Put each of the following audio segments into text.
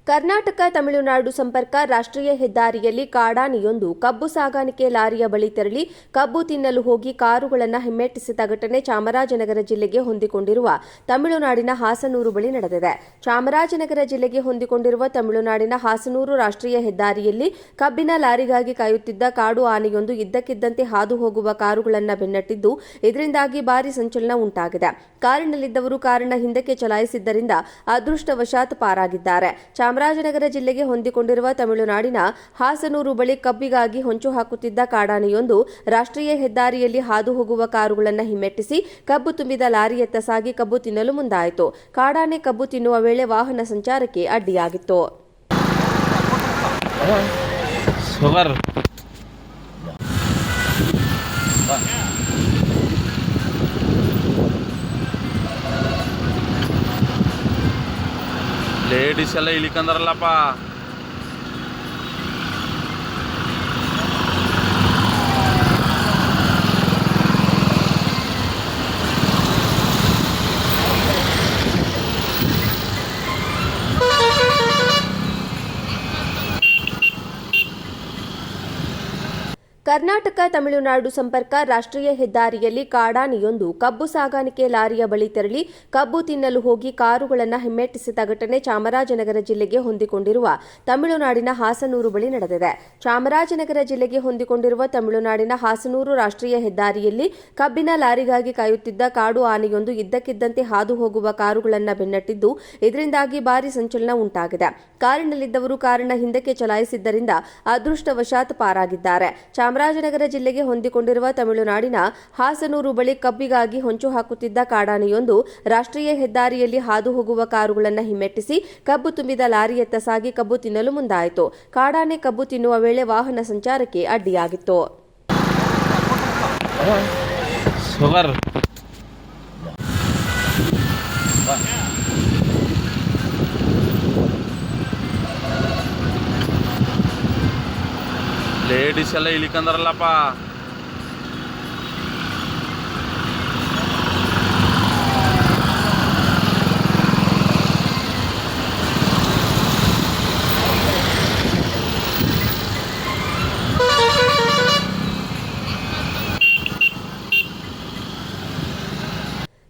ಕರ್ನಾಟಕ ತಮಿಳುನಾಡು ಸಂಪರ್ಕ ರಾಷ್ಟ್ರೀಯ ಹೆದ್ದಾರಿಯಲ್ಲಿ ಕಾಡಾನೆಯೊಂದು ಕಬ್ಬು ಸಾಗಾಣಿಕೆ ಲಾರಿಯ ಬಳಿ ತೆರಳಿ ಕಬ್ಬು ತಿನ್ನಲು ಹೋಗಿ ಕಾರುಗಳನ್ನು ಹಿಮ್ಮೆಟ್ಟಿಸಿದ ಘಟನೆ ಚಾಮರಾಜನಗರ ಜಿಲ್ಲೆಗೆ ಹೊಂದಿಕೊಂಡಿರುವ ತಮಿಳುನಾಡಿನ ಹಾಸನೂರು ಬಳಿ ನಡೆದಿದೆ. ಚಾಮರಾಜನಗರ ಜಿಲ್ಲೆಗೆ ಹೊಂದಿಕೊಂಡಿರುವ ತಮಿಳುನಾಡಿನ ಹಾಸನೂರು ರಾಷ್ಟ್ರೀಯ ಹೆದ್ದಾರಿಯಲ್ಲಿ ಕಬ್ಬಿನ ಲಾರಿಗಾಗಿ ಕಾಯುತ್ತಿದ್ದ ಕಾಡು ಆನೆಯೊಂದು ಇದ್ದಕ್ಕಿದ್ದಂತೆ ಹಾದು ಹೋಗುವ ಕಾರುಗಳನ್ನು ಬೆನ್ನಟ್ಟಿದ್ದು, ಇದರಿಂದಾಗಿ ಭಾರೀ ಸಂಚಲನ ಉಂಟಾಗಿದೆ. ಕಾರಿನಲ್ಲಿದ್ದವರು ಕಾರನ್ನು ಹಿಂದಕ್ಕೆ ಚಲಾಯಿಸಿದ್ದರಿಂದ ಅದೃಷ್ಟವಶಾತ್ ಪಾರಾಗಿದ್ದಾರೆ. ಚಾಮರಾಜನಗರ ಜಿಲ್ಲೆಗೆ ಹೊಂದಿಕೊಂಡಿರುವ ತಮಿಳುನಾಡಿನ ಹಾಸನೂರು ಬಳಿ ಕಬ್ಬಿಗಾಗಿ ಹೊಂಚು ಹಾಕುತ್ತಿದ್ದ ಕಾಡಾನೆಯೊಂದು ರಾಷ್ಟ್ರೀಯ ಹೆದ್ದಾರಿಯಲ್ಲಿ ಹಾದು ಹೋಗುವ ಕಾರುಗಳನ್ನು ಹಿಮ್ಮೆಟ್ಟಿಸಿ ಕಬ್ಬು ತುಂಬಿದ ಲಾರಿಯತ್ತ ಸಾಗಿ ಕಬ್ಬು ತಿನ್ನಲು ಮುಂದಾಯಿತು. ಕಾಡಾನೆ ಕಬ್ಬು ತಿನ್ನುವ ವೇಳೆ ವಾಹನ ಸಂಚಾರಕ್ಕೆ ಅಡ್ಡಿಯಾಗಿತ್ತು. ಲೇಡೀಸ್ ಎಲ್ಲ ಇಳಿಕಂದ್ರಲ್ಲಪ್ಪ. ಕರ್ನಾಟಕ ತಮಿಳುನಾಡು ಸಂಪರ್ಕ ರಾಷ್ಟ್ರೀಯ ಹೆದ್ದಾರಿಯಲ್ಲಿ ಕಾಡಾನೆಯೊಂದು ಕಬ್ಬು ಸಾಗಾಣಿಕೆ ಲಾರಿಯ ಬಳಿ ತೆರಳಿ ಕಬ್ಬು ತಿನ್ನಲು ಹೋಗಿ ಕಾರುಗಳನ್ನು ಹಿಮ್ಮೆಟ್ಟಿಸಿದ ಘಟನೆ ಚಾಮರಾಜನಗರ ಜಿಲ್ಲೆಗೆ ಹೊಂದಿಕೊಂಡಿರುವ ತಮಿಳುನಾಡಿನ ಹಾಸನೂರು ಬಳಿ ನಡೆದಿದೆ. ಚಾಮರಾಜನಗರ ಜಿಲ್ಲೆಗೆ ಹೊಂದಿಕೊಂಡಿರುವ ತಮಿಳುನಾಡಿನ ಹಾಸನೂರು ರಾಷ್ಟ್ರೀಯ ಹೆದ್ದಾರಿಯಲ್ಲಿ ಕಬ್ಬಿನ ಲಾರಿಗಾಗಿ ಕಾಯುತ್ತಿದ್ದ ಕಾಡು ಆನೆಯೊಂದು ಇದ್ದಕ್ಕಿದ್ದಂತೆ ಹಾದು ಹೋಗುವ ಕಾರುಗಳನ್ನು ಬೆನ್ನಟ್ಟಿದ್ದು, ಇದರಿಂದಾಗಿ ಭಾರೀ ಸಂಚಲನ ಉಂಟಾಗಿದೆ. ಕಾರಿನಲ್ಲಿದ್ದವರು ಕಾರನ್ನು ಹಿಂದಕ್ಕೆ ಚಲಾಯಿಸಿದ್ದರಿಂದ ಅದೃಷ್ಟವಶಾತ್ ಪಾರಾಗಿದ್ದಾರೆ. ಚಾಮರಾಜನಗರ ಜಿಲ್ಲೆಗೆ ಹೊಂದಿಕೊಂಡಿರುವ ತಮಿಳುನಾಡಿನ ಹಾಸನೂರು ಬಳಿ ಕಬ್ಬಿಗಾಗಿ ಹೊಂಚು ಹಾಕುತ್ತಿದ್ದ ಕಾಡಾನೆಯೊಂದು ರಾಷ್ಟ್ರೀಯ ಹೆದ್ದಾರಿಯಲ್ಲಿ ಹಾದು ಹೋಗುವ ಕಾರುಗಳನ್ನು ಹಿಮ್ಮೆಟ್ಟಿಸಿ ಕಬ್ಬು ತುಂಬಿದ ಲಾರಿಯತ್ತ ಸಾಗಿ ಕಬ್ಬು ತಿನ್ನಲು ಮುಂದಾಯಿತು. ಕಾಡಾನೆ ಕಬ್ಬು ತಿನ್ನುವ ವೇಳೆ ವಾಹನ ಸಂಚಾರಕ್ಕೆ ಅಡ್ಡಿಯಾಗಿತ್ತು. ಲೇಡೀಸ್ ಎಲ್ಲ ಇಳಿಕಂದ್ರಲ್ಲಪ್ಪ.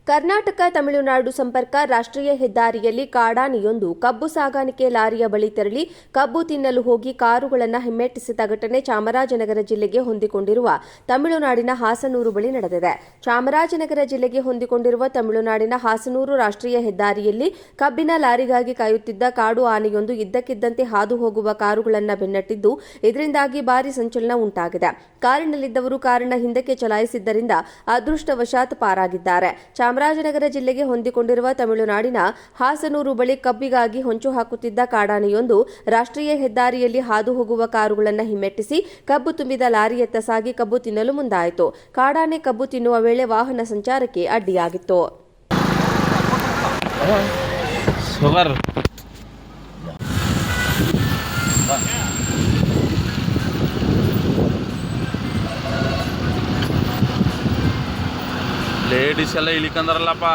ಕರ್ನಾಟಕ ತಮಿಳುನಾಡು ಸಂಪರ್ಕ ರಾಷ್ಟ್ರೀಯ ಹೆದ್ದಾರಿಯಲ್ಲಿ ಕಾಡಾನೆಯೊಂದು ಕಬ್ಬು ಸಾಗಾಣಿಕೆ ಲಾರಿಯ ಬಳಿ ತೆರಳಿ ಕಬ್ಬು ತಿನ್ನಲು ಹೋಗಿ ಕಾರುಗಳನ್ನು ಹಿಮ್ಮೆಟ್ಟಿಸಿದ ಘಟನೆ ಚಾಮರಾಜನಗರ ಜಿಲ್ಲೆಗೆ ಹೊಂದಿಕೊಂಡಿರುವ ತಮಿಳುನಾಡಿನ ಹಾಸನೂರು ಬಳಿ ನಡೆದಿದೆ. ಚಾಮರಾಜನಗರ ಜಿಲ್ಲೆಗೆ ಹೊಂದಿಕೊಂಡಿರುವ ತಮಿಳುನಾಡಿನ ಹಾಸನೂರು ರಾಷ್ಟ್ರೀಯ ಹೆದ್ದಾರಿಯಲ್ಲಿ ಕಬ್ಬಿನ ಲಾರಿಗಾಗಿ ಕಾಯುತ್ತಿದ್ದ ಕಾಡು ಆನೆಯೊಂದು ಇದ್ದಕ್ಕಿದ್ದಂತೆ ಹಾದು ಹೋಗುವ ಕಾರುಗಳನ್ನು ಬೆನ್ನಟ್ಟಿದ್ದು, ಇದರಿಂದಾಗಿ ಭಾರೀ ಸಂಚಲನ ಉಂಟಾಗಿದೆ. ಕಾರಿನಲ್ಲಿದ್ದವರು ಕಾರನ್ನು ಹಿಂದಕ್ಕೆ ಚಲಾಯಿಸಿದ್ದರಿಂದ ಅದೃಷ್ಟವಶಾತ್ ಪಾರಾಗಿದ್ದಾರೆ. ಚಾಮರಾಜನಗರ ಜಿಲ್ಲೆಗೆ ಹೊಂದಿಕೊಂಡಿರುವ ತಮಿಳುನಾಡಿನ ಹಾಸನೂರು ಬಳಿ ಕಬ್ಬಿಗಾಗಿ ಹೊಂಚು ಹಾಕುತ್ತಿದ್ದ ಕಾಡಾನೆಯೊಂದು ರಾಷ್ಟ್ರೀಯ ಹೆದ್ದಾರಿಯಲ್ಲಿ ಹಾದು ಹೋಗುವ ಕಾರುಗಳನ್ನು ಹಿಮ್ಮೆಟ್ಟಿಸಿ ಕಬ್ಬು ತುಂಬಿದ ಲಾರಿಯತ್ತ ಸಾಗಿ ಕಬ್ಬು ತಿನ್ನಲು ಮುಂದಾಯಿತು. ಕಾಡಾನೆ ಕಬ್ಬು ತಿನ್ನುವ ವೇಳೆ ವಾಹನ ಸಂಚಾರಕ್ಕೆ ಅಡ್ಡಿಯಾಗಿತ್ತು. ಲೇಡೀಸ್ ಎಲ್ಲ ಇಳಿಕಂದ್ರಲ್ಲಪ್ಪ.